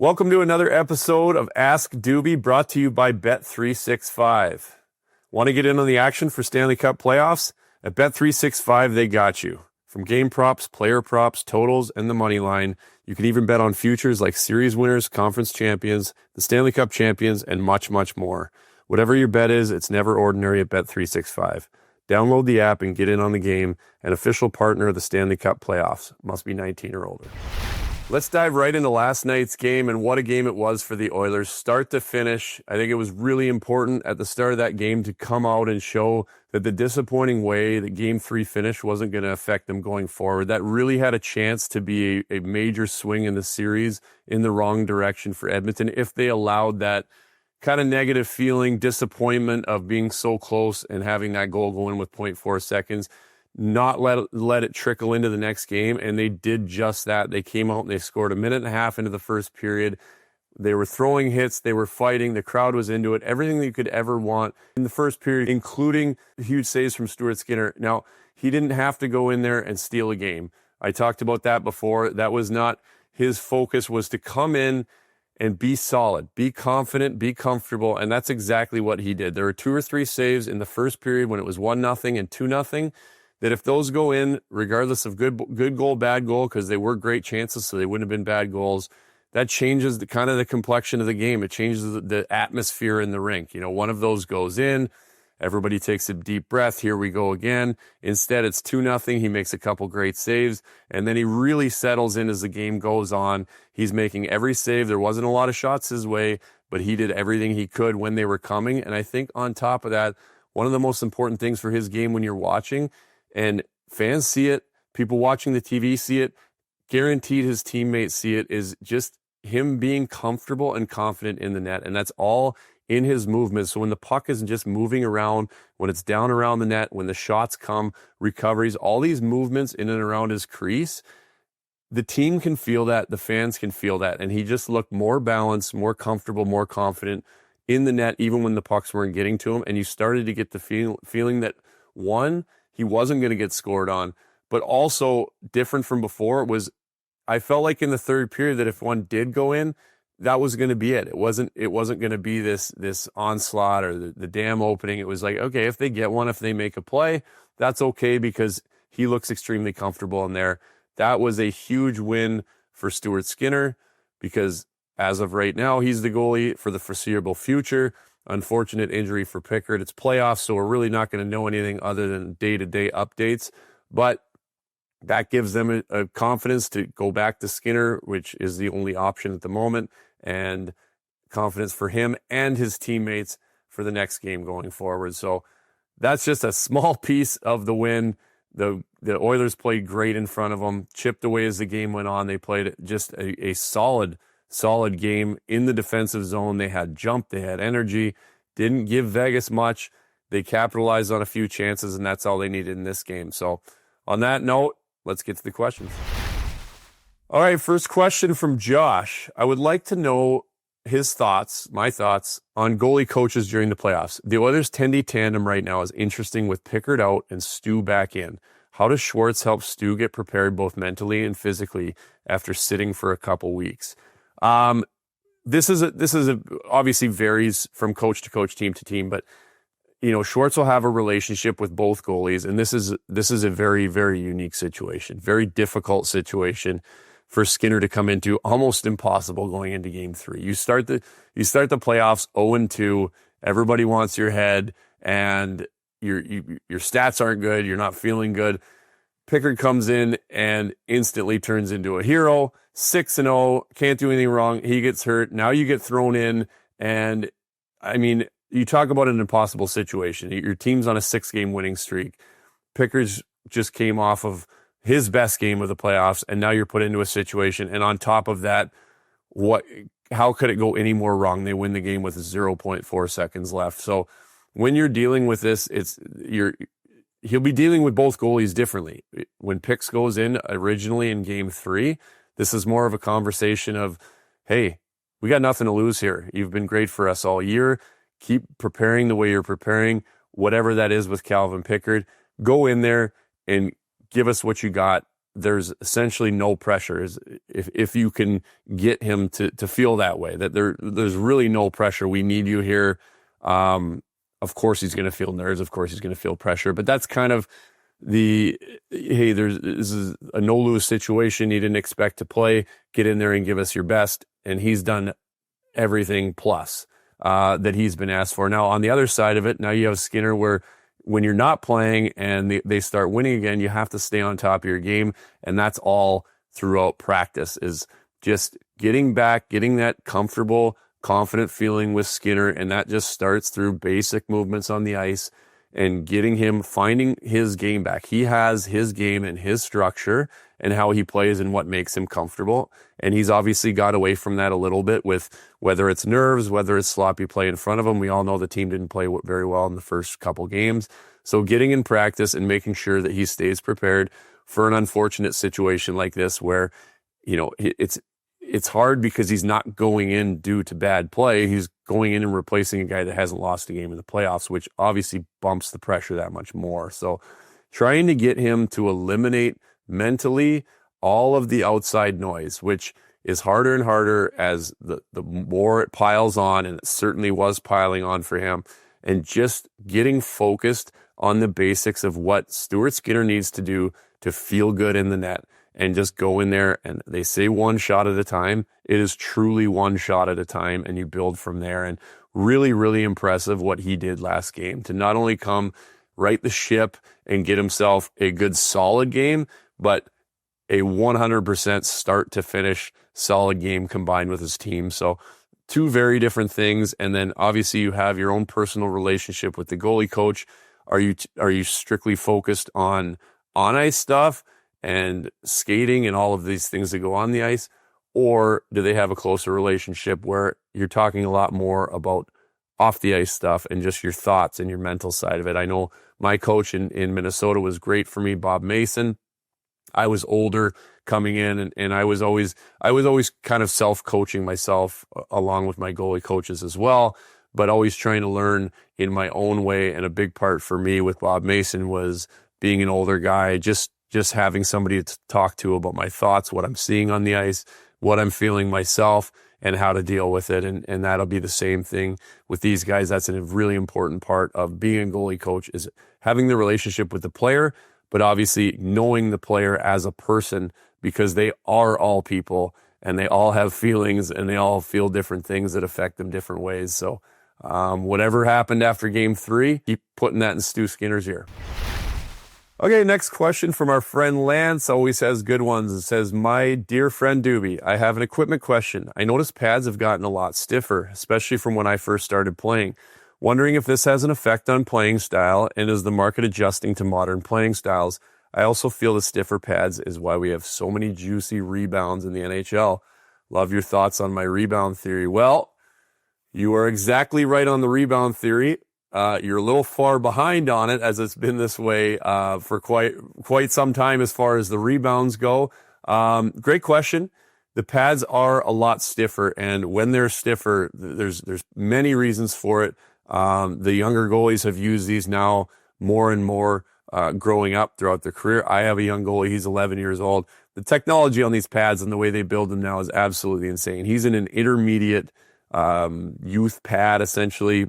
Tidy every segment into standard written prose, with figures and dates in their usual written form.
Welcome to another episode of Ask Dubey, brought to you by Bet365. Want to get in on the action for Stanley Cup playoffs? At Bet365, they got you. From game props, player props, totals, and the money line, you can even bet on futures like series winners, conference champions, the Stanley Cup champions, and much, much more. Whatever your bet is, it's never ordinary at Bet365. Download the app and get in on the game, an official partner of the Stanley Cup playoffs. Must be 19 or older. Let's dive right into last night's game, and what a game it was for the Oilers. Start to finish, I think it was really important at the start of that game to come out and show that the disappointing way that Game 3 finish wasn't going to affect them going forward. That really had a chance to be a major swing in the series in the wrong direction for Edmonton if they allowed that kind of negative feeling, disappointment of being so close and having that goal go in with 0.4 seconds. Not let it trickle into the next game, and they did just that. They came out and they scored a minute and a half into the first period. They were throwing hits, they were fighting, the crowd was into it, everything that you could ever want in the first period, including huge saves from Stuart Skinner. Now, he didn't have to go in there and steal a game. I talked about that before. That was not his focus, was to come in and be solid, be confident, be comfortable, and that's exactly what he did. There were 2 or 3 saves in the first period when it was 1-0 and 2-0. That if those go in, regardless of good goal, bad goal, because they were great chances, so they wouldn't have been bad goals, that changes the kind of the complexion of the game. It changes the atmosphere in the rink. You know, one of those goes in, everybody takes a deep breath, here we go again. Instead, it's 2-0, he makes a couple great saves, and then he really settles in as the game goes on. He's making every save. There wasn't a lot of shots his way, but he did everything he could when they were coming. And I think on top of that, one of the most important things for his game when you're watching, and fans see it, people watching the TV see it, guaranteed his teammates see it, is just him being comfortable and confident in the net. And that's all in his movement. So when the puck isn't just moving around, when it's down around the net, when the shots come, recoveries, all these movements in and around his crease, the team can feel that, the fans can feel that. And he just looked more balanced, more comfortable, more confident in the net, even when the pucks weren't getting to him. And you started to get the feeling that, one, he wasn't going to get scored on, but also different from before was, I felt like in the third period that if one did go in, that was going to be it. It wasn't going to be this onslaught or the dam opening. It was like, okay, if they get one, if they make a play, that's okay, because he looks extremely comfortable in there. That was a huge win for Stuart Skinner, because as of right now, he's the goalie for the foreseeable future. Unfortunate injury for Pickard. It's playoffs, so we're really not going to know anything other than day-to-day updates. But that gives them a confidence to go back to Skinner, which is the only option at the moment, and confidence for him and his teammates for the next game going forward. So that's just a small piece of the win. The Oilers played great in front of them, chipped away as the game went on. They played just a solid game in the defensive zone. They had jump, they had energy, didn't give Vegas much. They capitalized on a few chances, and that's all they needed in this game. So on that note, let's get to the questions. All right, first question from Josh. I would like to know his thoughts, my thoughts, on goalie coaches during the playoffs. The Oilers' Tendy tandem right now is interesting with Pickard out and Stu back in. How does Schwartz help Stu get prepared both mentally and physically after sitting for a couple weeks? This is obviously varies from coach to coach, team to team, but you know, Schwartz will have a relationship with both goalies, and this is a very, very unique situation, very difficult situation for Skinner to come into, almost impossible going into Game 3. You start the playoffs 0-2, everybody wants your head, and your stats aren't good, you're not feeling good. Pickard comes in and instantly turns into a hero. 6-0, can't do anything wrong. He gets hurt. Now you get thrown in, and I mean, you talk about an impossible situation. Your team's on a 6-game winning streak. Pickard's just came off of his best game of the playoffs, and now you're put into a situation. And on top of that, how could it go any more wrong? They win the game with 0.4 seconds left. So when you're dealing with this, he'll be dealing with both goalies differently. When Picks goes in originally in Game 3, this is more of a conversation of, hey, we got nothing to lose here. You've been great for us all year. Keep preparing the way you're preparing, whatever that is with Calvin Pickard. Go in there and give us what you got there's essentially no pressure. If you can get him to feel that way, that there's really no pressure. We need you here. Of course he's going to feel nerves. Of course he's going to feel pressure, but that's kind of hey, this is a no-lose situation. You didn't expect to play. Get in there and give us your best. And he's done everything plus that he's been asked for. Now, on the other side of it, now you have Skinner, where when you're not playing and they start winning again, you have to stay on top of your game. And that's all throughout practice, is just getting back, getting that comfortable, confident feeling with Skinner. And that just starts through basic movements on the ice and getting him, finding his game back. He has his game and his structure and how he plays and what makes him comfortable. And he's obviously got away from that a little bit, with whether it's nerves, whether it's sloppy play in front of him. We all know the team didn't play very well in the first couple games. So getting in practice and making sure that he stays prepared for an unfortunate situation like this, where, you know, it's hard because he's not going in due to bad play. He's going in and replacing a guy that hasn't lost a game in the playoffs, which obviously bumps the pressure that much more. So trying to get him to eliminate mentally all of the outside noise, which is harder and harder as the more it piles on, and it certainly was piling on for him, and just getting focused on the basics of what Stuart Skinner needs to do to feel good in the net. And just go in there, and they say one shot at a time. It is truly one shot at a time, and you build from there. And really, really impressive what he did last game, to not only come right the ship and get himself a good solid game, but a 100% start to finish solid game combined with his team. So two very different things. And then obviously you have your own personal relationship with the goalie coach. Are you strictly focused on ice stuff and skating and all of these things that go on the ice? Or do they have a closer relationship where you're talking a lot more about off the ice stuff and just your thoughts and your mental side of it? I know my coach in Minnesota was great for me, Bob Mason. I was older coming in, and I was always kind of self-coaching myself along with my goalie coaches as well, but always trying to learn in my own way. And a big part for me with Bob Mason was being an older guy, just having somebody to talk to about my thoughts, what I'm seeing on the ice, what I'm feeling myself, and how to deal with it. And that'll be the same thing with these guys. That's a really important part of being a goalie coach, is having the relationship with the player, but obviously knowing the player as a person, because they are all people and they all have feelings and they all feel different things that affect them different ways. So whatever happened after game 3, keep putting that in Stu Skinner's ear. Okay, next question from our friend Lance. Always has good ones. It says, my dear friend Dubey, I have an equipment question. I noticed pads have gotten a lot stiffer, especially from when I first started playing. Wondering if this has an effect on playing style, and is the market adjusting to modern playing styles? I also feel the stiffer pads is why we have so many juicy rebounds in the NHL. Love your thoughts on my rebound theory. Well, you are exactly right on the rebound theory. You're a little far behind on it, as it's been this way for quite some time as far as the rebounds go. Great question. The pads are a lot stiffer, and when they're stiffer, there's many reasons for it. The younger goalies have used these now more and more growing up throughout their career. I have a young goalie. He's 11 years old. The technology on these pads and the way they build them now is absolutely insane. He's in an intermediate youth pad, essentially.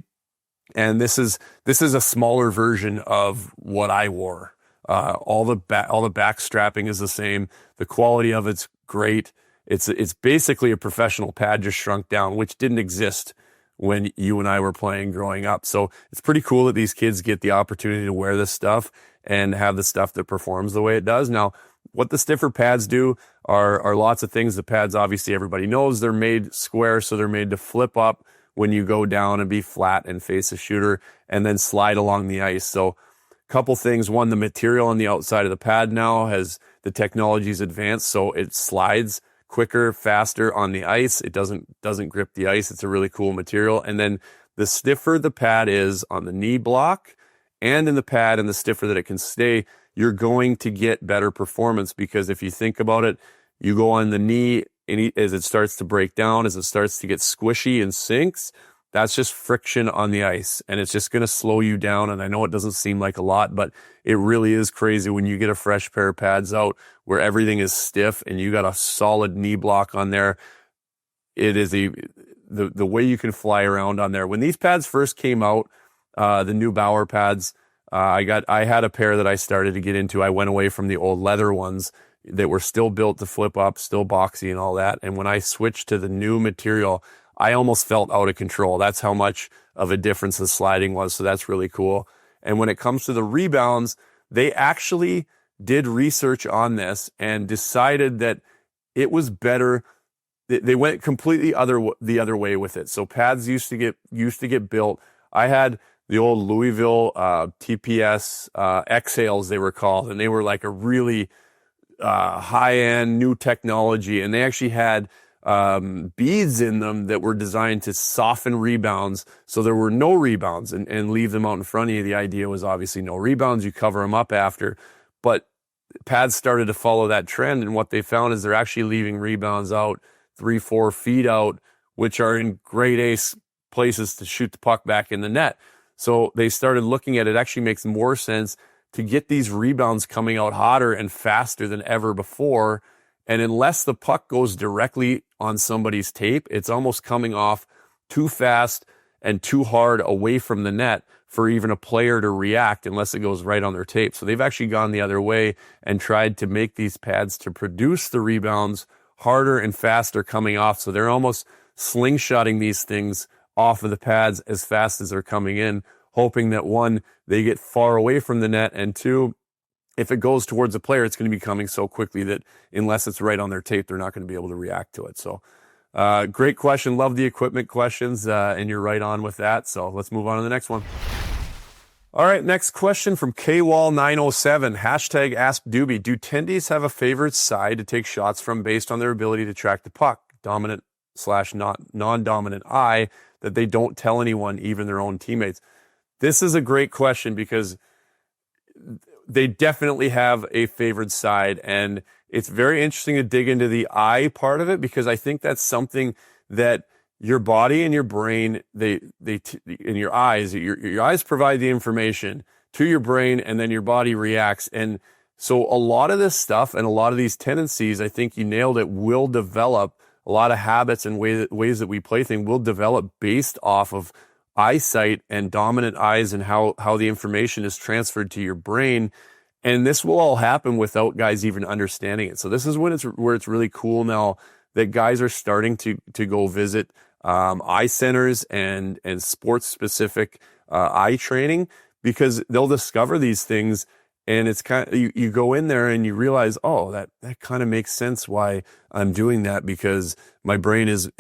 And this is a smaller version of what I wore. All the back strapping is the same. The quality of it's great. It's basically a professional pad just shrunk down, which didn't exist when you and I were playing growing up. So it's pretty cool that these kids get the opportunity to wear this stuff and have the stuff that performs the way it does. Now, what the stiffer pads do are lots of things. The pads, obviously, everybody knows they're made square, so they're made to flip up when you go down and be flat and face a shooter and then slide along the ice. So a couple things. One, the material on the outside of the pad now has the technology's advanced, so it slides quicker, faster on the ice. It doesn't grip the ice. It's a really cool material. And then the stiffer the pad is on the knee block and in the pad, and the stiffer that it can stay, you're going to get better performance, because if you think about it, you go on the knee, and as it starts to break down, as it starts to get squishy and sinks, That's just friction on the ice, and it's just going to slow you down. And I know it doesn't seem like a lot, but it really is crazy when you get a fresh pair of pads out where everything is stiff and you got a solid knee block on there. It is the way you can fly around on there. When these pads first came out, the new Bauer pads, I had a pair that I started to get into. I went away from the old leather ones that were still built to flip up, still boxy and all that. And when I switched to the new material, I almost felt out of control. That's how much of a difference the sliding was. So that's really cool. And when it comes to the rebounds, they actually did research on this and decided that it was better. They went completely the other way with it. So pads used to get built. I had the old Louisville TPS exhales, they were called, and they were like a really high-end new technology, and they actually had beads in them that were designed to soften rebounds, so there were no rebounds and leave them out in front of you. The idea was obviously no rebounds, you cover them up after, but pads started to follow that trend, and what they found is they're actually leaving rebounds out 3-4 feet out, which are in grade A places to shoot the puck back in the net. So they started looking at it. Actually makes more sense to get these rebounds coming out hotter and faster than ever before. And unless the puck goes directly on somebody's tape, it's almost coming off too fast and too hard away from the net for even a player to react unless it goes right on their tape. So they've actually gone the other way and tried to make these pads to produce the rebounds harder and faster coming off. So they're almost slingshotting these things off of the pads as fast as they're coming in, hoping that one, they get far away from the net, and two, if it goes towards a player, it's going to be coming so quickly that unless it's right on their tape, they're not going to be able to react to it. So great question. Love the equipment questions, and you're right on with that. So let's move on to the next one. All right, next question from KWall907, hashtag Ask Dubey. Do tendencies have a favorite side to take shots from based on their ability to track the puck, dominant/non-dominant eye, that they don't tell anyone, even their own teammates? This is a great question because they definitely have a favored side, and it's very interesting to dig into the eye part of it, because I think that's something that your body and your brain, and your eyes provide the information to your brain, and then your body reacts. And so a lot of this stuff and a lot of these tendencies, I think you nailed it, will develop. A lot of habits and ways that we play things will develop based off of eyesight and dominant eyes and how the information is transferred to your brain. And this will all happen without guys even understanding it. So this is where it's really cool now that guys are starting to go visit eye centers and sports specific eye training, because they'll discover these things. And it's kind of, you go in there and you realize, oh, that kind of makes sense why I'm doing that, because my brain is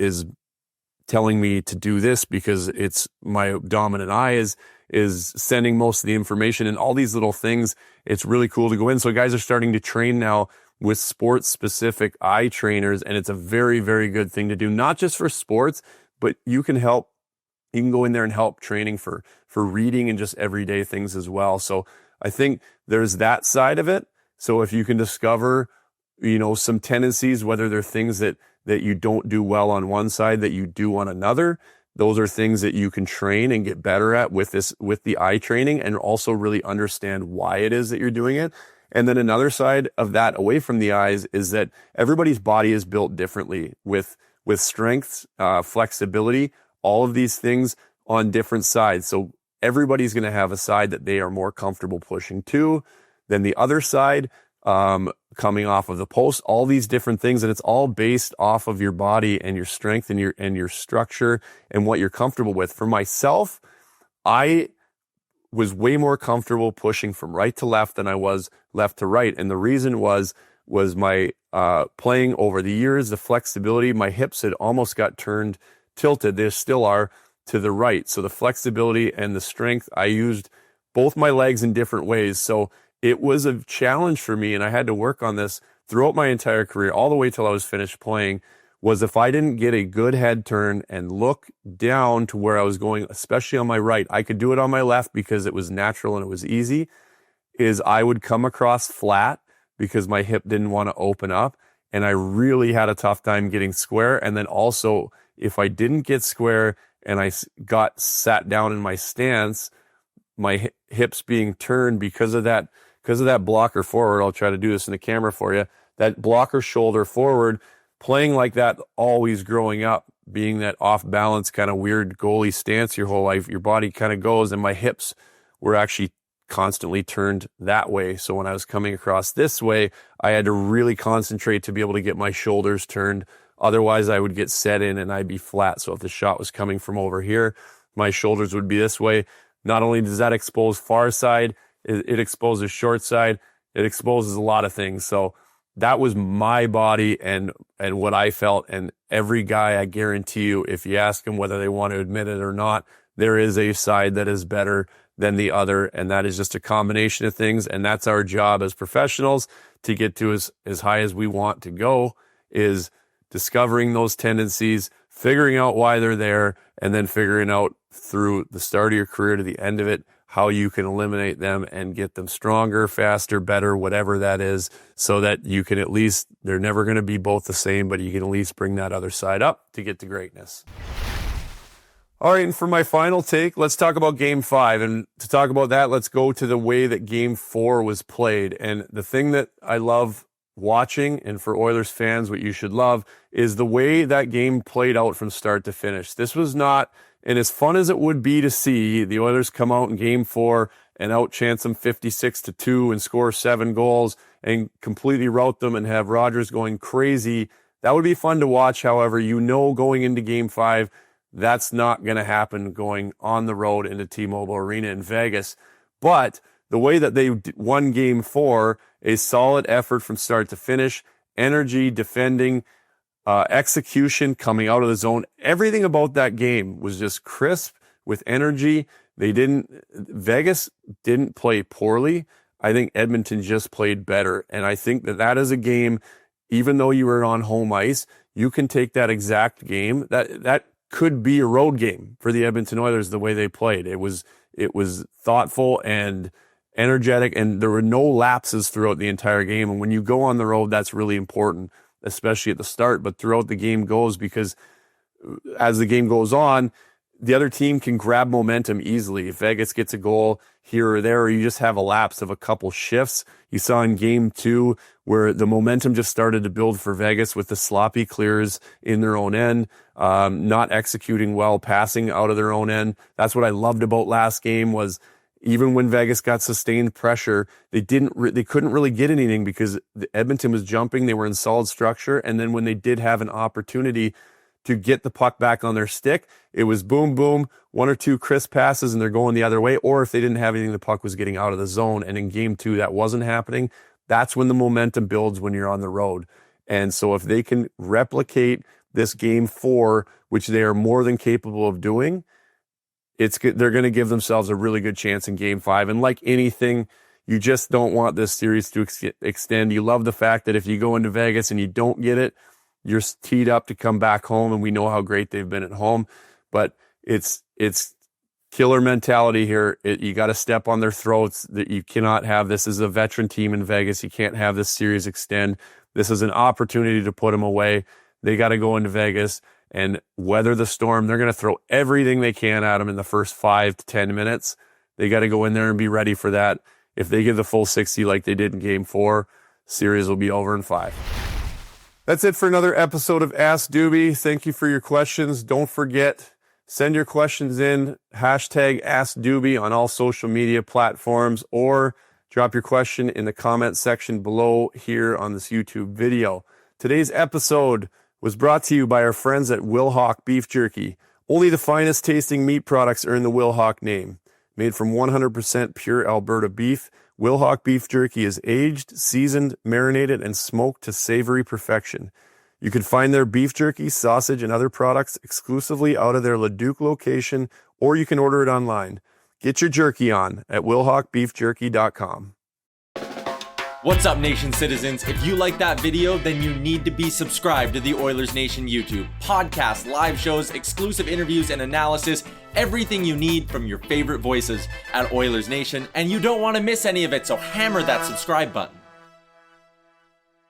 telling me to do this because it's my dominant eye is sending most of the information, and all these little things. It's really cool to go in. So guys are starting to train now with sports specific eye trainers, and it's a very, very good thing to do, not just for sports, but you can go in there and help training for reading and just everyday things as well. So I think there's that side of it. So if you can discover, some tendencies, whether they're things that you don't do well on one side that you do on another, those are things that you can train and get better at with the eye training, and also really understand why it is that you're doing it. And then another side of that away from the eyes is that everybody's body is built differently with strengths, flexibility, all of these things on different sides. So everybody's going to have a side that they are more comfortable pushing to than the other side, coming off of the post, all these different things. And it's all based off of your body and your strength and your structure and what you're comfortable with. For myself, I was way more comfortable pushing from right to left than I was left to right. And the reason was my playing over the years, the flexibility. My hips had almost got tilted. They still are to the right. So the flexibility and the strength, I used both my legs in different ways. So it was a challenge for me, and I had to work on this throughout my entire career, all the way till I was finished playing, was if I didn't get a good head turn and look down to where I was going, especially on my right, I could do it on my left because it was natural and it was easy, is I would come across flat because my hip didn't want to open up, and I really had a tough time getting square. And then also, if I didn't get square and I got sat down in my stance, my hips being turned because of that blocker forward. I'll try to do this in the camera for you. That blocker shoulder forward, playing like that always growing up, being that off balance kind of weird goalie stance your whole life, your body kind of goes, and my hips were actually constantly turned that way. So when I was coming across this way, I had to really concentrate to be able to get my shoulders turned. Otherwise, I would get set in and I'd be flat. So if the shot was coming from over here, my shoulders would be this way. Not only does that expose far side, it exposes short side. It exposes a lot of things. So that was my body and what I felt. And every guy, I guarantee you, if you ask them whether they want to admit it or not, there is a side that is better than the other. And that is just a combination of things. And that's our job as professionals to get to as high as we want to go, is discovering those tendencies, figuring out why they're there, and then figuring out through the start of your career to the end of it, how you can eliminate them and get them stronger, faster, better, whatever that is, so that you can at least, they're never going to be both the same, but you can at least bring that other side up to get to greatness. All right, and for my final take, let's talk about Game 5. And to talk about that, let's go to the way that Game 4 was played. And the thing that I love watching, and for Oilers fans, what you should love, is the way that game played out from start to finish. This was not, and as fun as it would be to see the Oilers come out in Game 4 and outchance them 56-2 and score 7 goals and completely rout them and have Rogers going crazy, that would be fun to watch. However, going into Game 5, that's not going to happen going on the road into T-Mobile Arena in Vegas. But the way that they won Game 4, a solid effort from start to finish, energy, defending, execution, coming out of the zone. Everything about that game was just crisp with energy. Vegas didn't play poorly. I think Edmonton just played better. And I think that is a game, even though you were on home ice, you can take that exact game. That could be a road game for the Edmonton Oilers, the way they played. It was thoughtful and energetic, and there were no lapses throughout the entire game. And when you go on the road, that's really important, especially at the start, but throughout the game goes, because as the game goes on, the other team can grab momentum easily. If Vegas gets a goal here or there, or you just have a lapse of a couple shifts. You saw in Game 2 where the momentum just started to build for Vegas with the sloppy clears in their own end, not executing well, passing out of their own end. That's what I loved about last game, was even when Vegas got sustained pressure, they couldn't really get anything because Edmonton was jumping. They were in solid structure. And then when they did have an opportunity to get the puck back on their stick, it was boom, boom, one or two crisp passes and they're going the other way. Or if they didn't have anything, the puck was getting out of the zone. And in Game 2, that wasn't happening. That's when the momentum builds, when you're on the road. And so if they can replicate this Game 4, which they are more than capable of doing, they're going to give themselves a really good chance in Game 5. And like anything, you just don't want this series to extend. You love the fact that if you go into Vegas and you don't get it, you're teed up to come back home, and we know how great they've been at home. But it's killer mentality here. You got to step on their throats. That you cannot have this as a veteran team in Vegas. You can't have this series extend. This is an opportunity to put them away. They got to go into Vegas and weather the storm. They're going to throw everything they can at them in the first 5 to 10 minutes. They got to go in there and be ready for that. If they give the full 60 like they did in Game 4, series will be over in 5. That's it for another episode of Ask Dubey. Thank you for your questions. Don't forget, send your questions in, #AskDubey on all social media platforms, or drop your question in the comment section below here on this YouTube video. Today's episode was brought to you by our friends at Wilhauk Beef Jerky. Only the finest tasting meat products earn the Wilhauk name. Made from 100% pure Alberta beef, Wilhauk Beef Jerky is aged, seasoned, marinated, and smoked to savory perfection. You can find their beef jerky, sausage, and other products exclusively out of their Leduc location, or you can order it online. Get your jerky on at wilhaukbeefjerky.com. What's up, Nation citizens? If you like that video, then you need to be subscribed to the Oilers Nation YouTube. Podcasts, live shows, exclusive interviews, and analysis. Everything you need from your favorite voices at Oilers Nation. And you don't want to miss any of it, so hammer that subscribe button.